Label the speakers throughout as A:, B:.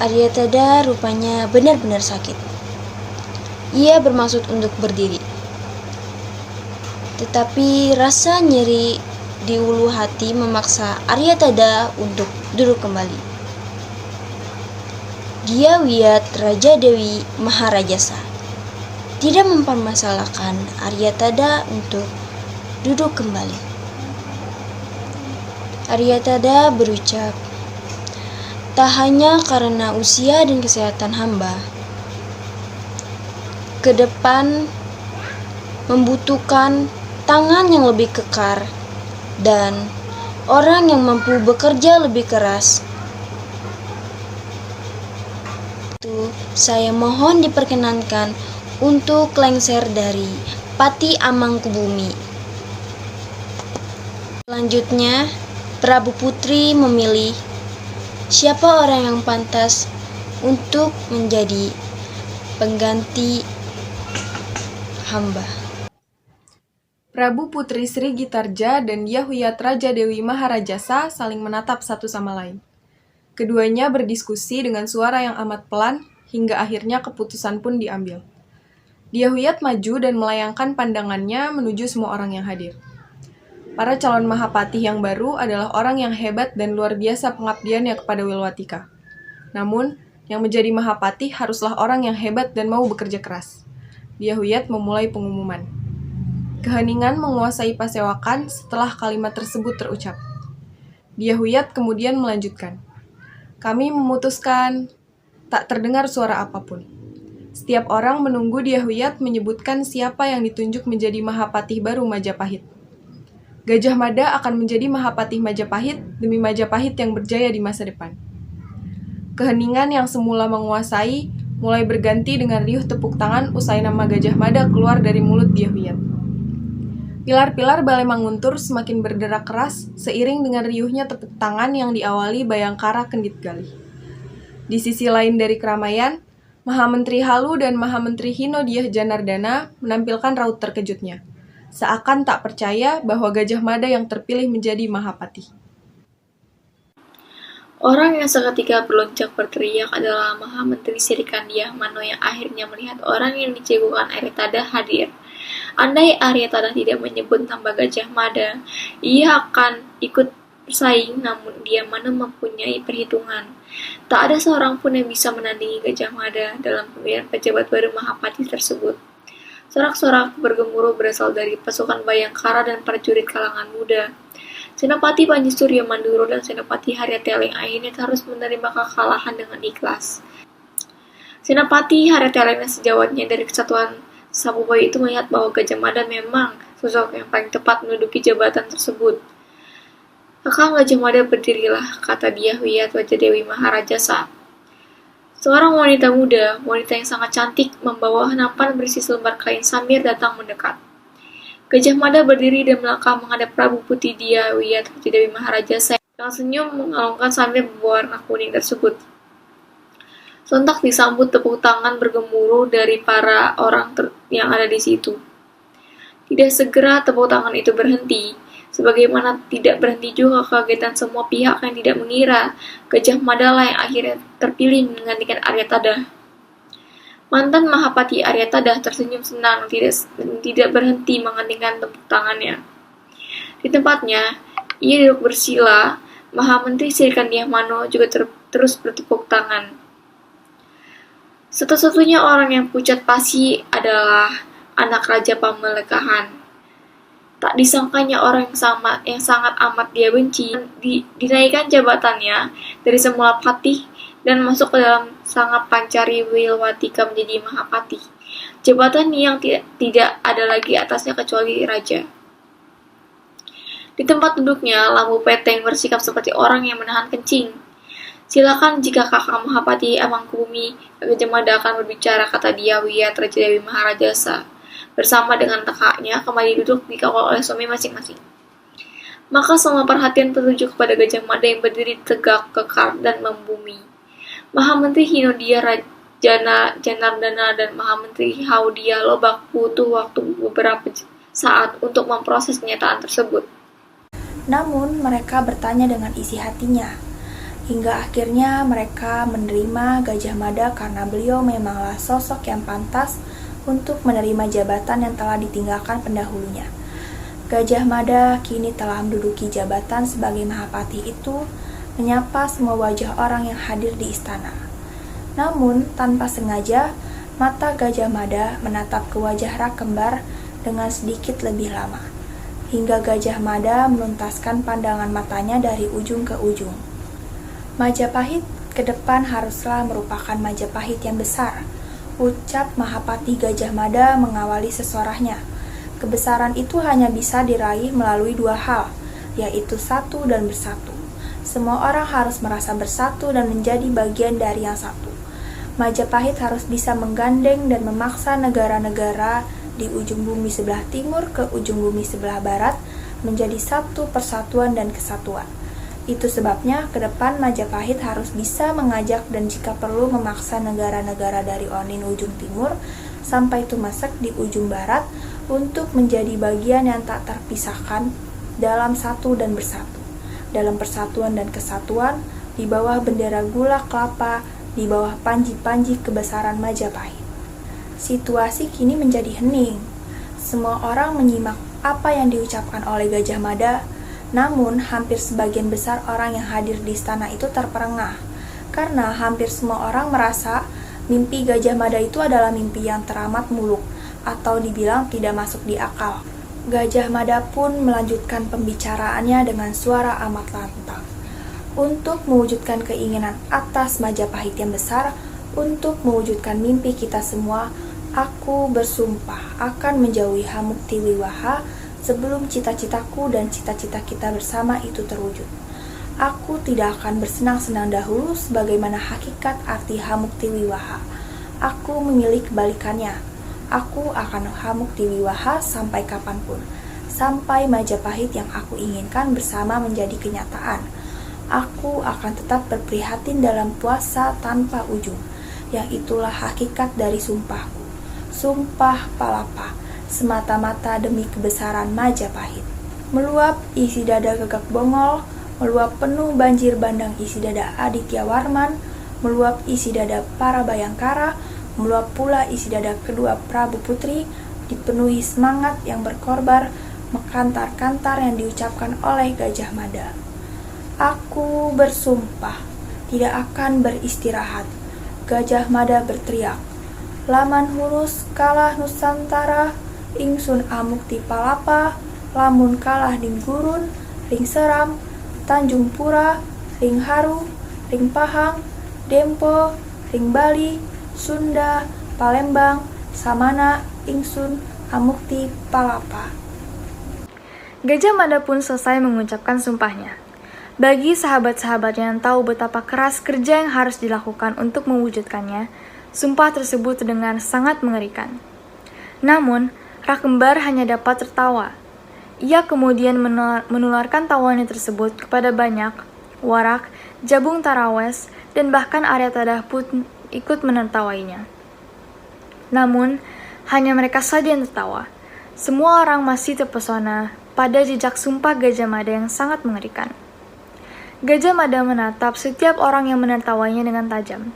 A: Aryatada rupanya benar-benar sakit. Ia bermaksud untuk berdiri, tetapi rasa nyeri di ulu hati memaksa Aryatada untuk duduk kembali. Dia Wiyat Raja Dewi Maharajasa tidak mempermasalahkan Aryatada untuk duduk kembali. Aryatada berucap, tak hanya karena usia dan kesehatan hamba, ke depan membutuhkan tangan yang lebih kekar dan orang yang mampu bekerja lebih keras. Itu saya mohon diperkenankan untuk lengser dari Pati Amangkubumi. Selanjutnya, Prabu Putri memilih siapa orang yang pantas untuk menjadi pengganti hamba.
B: Prabu Putri Sri Gitarja dan Yahuyat Raja Dewi Maharajasa saling menatap satu sama lain. Keduanya berdiskusi dengan suara yang amat pelan hingga akhirnya keputusan pun diambil. Yahuyat maju dan melayangkan pandangannya menuju semua orang yang hadir. Para calon Mahapatih yang baru adalah orang yang hebat dan luar biasa pengabdiannya kepada Wilwatika. Namun, yang menjadi Mahapatih haruslah orang yang hebat dan mau bekerja keras. Yahuyat memulai pengumuman. Keheningan menguasai pasewakan setelah kalimat tersebut terucap. Yahuyat kemudian melanjutkan. Kami memutuskan, tak terdengar suara apapun. Setiap orang menunggu Yahuyat menyebutkan siapa yang ditunjuk menjadi Mahapatih baru Majapahit. Gajah Mada akan menjadi Mahapatih Majapahit demi Majapahit yang berjaya di masa depan. Keheningan yang semula menguasai mulai berganti dengan riuh tepuk tangan usai nama Gajah Mada keluar dari mulut Yahuyat. Pilar-pilar Balai Manguntur semakin berderak keras seiring dengan riuhnya tepuk tangan yang diawali Bayangkara Kendit Galih. Di sisi lain dari keramaian, Mahamentri Halu dan Mahamentri Hinodiah Janardana menampilkan raut terkejutnya, seakan tak percaya bahwa Gajah Mada yang terpilih menjadi Mahapatih.
C: Orang yang seketika berloncak berteriak adalah Mahamentri Sirikandiah Mano yang akhirnya melihat orang yang dijagokan Aryatada hadir. Andai Aryatada tidak menyebut nama Gajah Mada, ia akan ikut bersaing, namun dia mana mempunyai perhitungan. Tak ada seorang pun yang bisa menandingi Gajah Mada dalam pemilihan pejabat baru Mahapatih tersebut. Sorak-sorak bergemuruh berasal dari pasukan Bayangkara dan prajurit kalangan muda. Senopati Panji Surya Manduro dan Senopati Haryateleng akhirnya harus menerima kekalahan dengan ikhlas. Senopati Haryateleng dan sejawatnya dari Kesatuan Sabubai itu melihat bahwa Gajah Mada memang sosok yang paling tepat menduduki jabatan tersebut. Kakang Gajah Mada berdirilah, kata dia Wiyat Raja Dewi Maharajasa. Seorang wanita muda, wanita yang sangat cantik, membawa nampan berisi selembar kain samir datang mendekat. Gajah Mada berdiri dan melangkah menghadap Prabu Putri Dia Wiyat Raja Dewi Maharajasa yang senyum mengalungkan samir berwarna kuning tersebut. Sontak disambut tepuk tangan bergemuruh dari para orang yang ada di situ. Tidak segera tepuk tangan itu berhenti, sebagaimana tidak berhenti juga kekagetan semua pihak yang tidak mengira Gajah Mada lah yang akhirnya terpilih menggantikan Aryatada. Mantan Mahapati Aryatada tersenyum senang dan tidak berhenti menghentikan tepuk tangannya. Di tempatnya, ia duduk bersila. Mahamentri Sirikandiah Mano juga terus bertepuk tangan. Satu-satunya orang yang pucat pasi adalah anak Raja Pamelekahan. Tak disangkanya orang yang sangat amat dia benci dinaikkan jabatannya dari semula patih dan masuk ke dalam sangat pancari Wilwatika menjadi Mahapatih. Jabatan yang tidak ada lagi atasnya kecuali raja. Di tempat duduknya, Lambu Peteng bersikap seperti orang yang menahan kencing. Silakan jika kakak Mahapatih Amangkubumi Gajah Mada akan berbicara, kata dia Wiyat Raja Dewi Maharajasa. Bersama dengan kakaknya kembali duduk dikawal oleh suami masing-masing. Maka semua perhatian tertuju kepada Gajah Mada yang berdiri tegak, kekar, dan membumi. Mahamentri Hinodiah Janardana dan Mahamentri Haudia Lobak butuh waktu beberapa saat untuk memproses kenyataan tersebut.
D: Namun mereka bertanya dengan isi hatinya, Hingga akhirnya mereka menerima Gajah Mada karena beliau memanglah sosok yang pantas untuk menerima jabatan yang telah ditinggalkan pendahulunya. Gajah Mada kini telah menduduki jabatan sebagai Mahapati itu, menyapa semua wajah orang yang hadir di istana. Namun, tanpa sengaja, mata Gajah Mada menatap ke wajah Rakembar dengan sedikit lebih lama, hingga Gajah Mada menuntaskan pandangan matanya dari ujung ke ujung. Majapahit ke depan haruslah merupakan Majapahit yang besar, ucap Mahapati Gajah Mada mengawali sesorahnya. Kebesaran itu hanya bisa diraih melalui dua hal, yaitu satu dan bersatu. Semua orang harus merasa bersatu dan menjadi bagian dari yang satu. Majapahit harus bisa menggandeng dan memaksa negara-negara di ujung bumi sebelah timur ke ujung bumi sebelah barat menjadi satu persatuan dan kesatuan. Itu sebabnya ke depan Majapahit harus bisa mengajak dan jika perlu memaksa negara-negara dari Onin ujung timur sampai Tumasek di ujung barat untuk menjadi bagian yang tak terpisahkan dalam satu dan bersatu. Dalam persatuan dan kesatuan, di bawah bendera gula kelapa, di bawah panji-panji kebesaran Majapahit. Situasi kini menjadi hening. Semua orang menyimak apa yang diucapkan oleh Gajah Mada, namun hampir sebagian besar orang yang hadir di istana itu terperangah, karena hampir semua orang merasa mimpi Gajah Mada itu adalah mimpi yang teramat muluk, atau dibilang tidak masuk di akal. Gajah Mada pun melanjutkan pembicaraannya dengan suara amat lantang. Untuk mewujudkan keinginan atas Majapahit yang besar, untuk mewujudkan mimpi kita semua, aku bersumpah akan menjauhi Hamuk Tiwiwaha sebelum cita-citaku dan cita-cita kita bersama itu terwujud. Aku tidak akan bersenang-senang dahulu sebagaimana hakikat arti Hamuk Tiwiwaha. Aku memilih kebalikannya. Aku akan Hamuk Tiwiwaha sampai kapanpun, sampai Majapahit yang aku inginkan bersama menjadi kenyataan. Aku akan tetap berprihatin dalam puasa tanpa ujung, yang itulah hakikat dari sumpahku. Sumpah palapa, semata-mata demi kebesaran Majapahit. Meluap isi dada Gegak Bongol, meluap penuh banjir bandang isi dada Aditya Warman, meluap isi dada para Bayangkara, meluap pula isi dada kedua Prabu Putri, dipenuhi semangat yang berkorbar, mekantar-kantar yang diucapkan oleh Gajah Mada. Aku bersumpah tidak akan beristirahat. Gajah Mada berteriak. Laman Hunus kalah Nusantara, ingsun amuk ti palapa, lamun kalah ding gurun, ring seram, Tanjung Pura, ring Haru, ring Pahang, Dempo, ring Bali, Sunda, Palembang, Samana, ingsun amuk ti palapa.
E: Gajah Mada pun selesai mengucapkan sumpahnya. Bagi sahabat-sahabat yang tahu betapa keras kerja yang harus dilakukan untuk mewujudkannya, sumpah tersebut terdengar sangat mengerikan. Namun, Rakembar hanya dapat tertawa. Ia kemudian menularkan tawanya tersebut kepada banyak, Warak, Jabung Tarawes, dan bahkan Arya Tadah pun ikut menertawainya. Namun, hanya mereka saja yang tertawa. Semua orang masih terpesona pada jejak sumpah Gajah Mada yang sangat mengerikan. Gajah Mada menatap setiap orang yang menertawainya dengan tajam.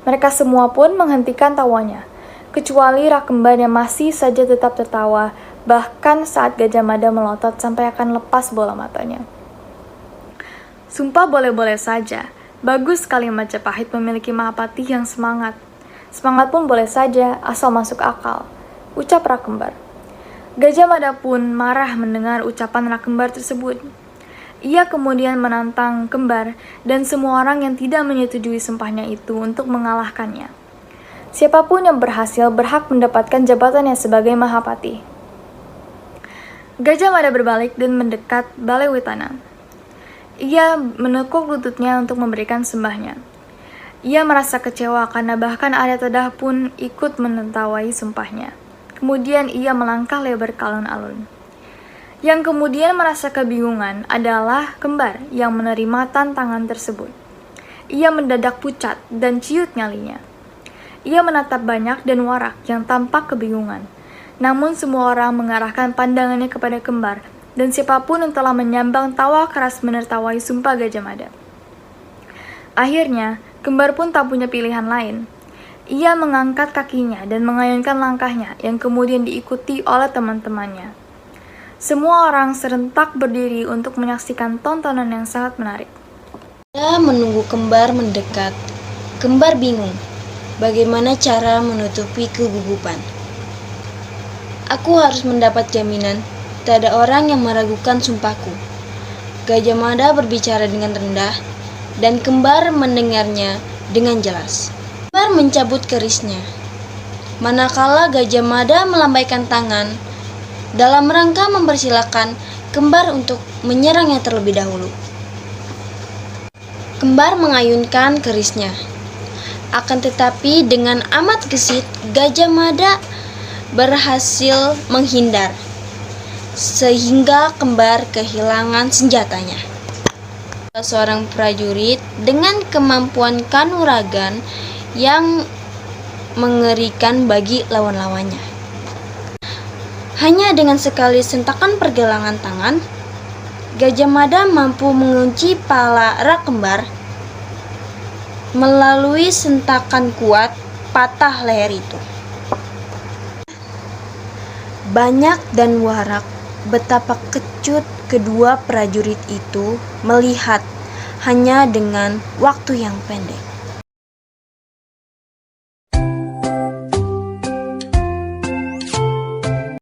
E: Mereka semua pun menghentikan tawanya, kecuali Rakembar yang masih saja tetap tertawa, bahkan saat Gajah Mada melotot sampai akan lepas bola matanya. Sumpah boleh-boleh saja, bagus sekali Majapahit memiliki Mahapati yang semangat. Semangat pun boleh saja, asal masuk akal, ucap Rakembar. Gajah Mada pun marah mendengar ucapan Rakembar tersebut. Ia kemudian menantang Kembar dan semua orang yang tidak menyetujui sumpahnya itu untuk mengalahkannya. Siapapun yang berhasil berhak mendapatkan jabatannya sebagai Mahapati. Gajah Mada berbalik dan mendekat Balai Witana. Ia menekuk lututnya untuk memberikan sembahnya. Ia merasa kecewa karena bahkan Arya Tadah pun ikut menertawai sumpahnya. Kemudian ia melangkah lebar ke alun-alun. Yang kemudian merasa kebingungan adalah Kembar yang menerima tantangan tersebut. Ia mendadak pucat dan ciut nyalinya. Ia menatap Banyak dan Warak yang tampak kebingungan. Namun semua orang mengarahkan pandangannya kepada Kembar dan siapapun yang telah menyambang tawa keras menertawai sumpah Gajah Mada. Akhirnya, kembar pun tak punya pilihan lain. Ia mengangkat kakinya dan mengayunkan langkahnya yang kemudian diikuti oleh teman-temannya. Semua orang serentak berdiri untuk menyaksikan tontonan yang sangat menarik.
A: Dia menunggu kembar mendekat. Kembar bingung bagaimana cara menutupi kegugupan. Aku harus mendapat jaminan tak ada orang yang meragukan sumpahku. Gajah Mada berbicara dengan rendah dan kembar mendengarnya dengan jelas. Kembar mencabut kerisnya, manakala Gajah Mada melambaikan tangan dalam rangka mempersilahkan kembar untuk menyerangnya terlebih dahulu. Kembar mengayunkan kerisnya. Akan tetapi dengan amat gesit, Gajah Mada berhasil menghindar, sehingga kembar kehilangan senjatanya. Seorang prajurit dengan kemampuan kanuragan yang mengerikan bagi lawan-lawannya. Hanya dengan sekali sentakan pergelangan tangan, Gajah Mada mampu mengunci pala rak kembar. Melalui sentakan kuat, patah leher itu. Banyak dan warak betapa kecut kedua prajurit itu melihat hanya dengan waktu yang pendek.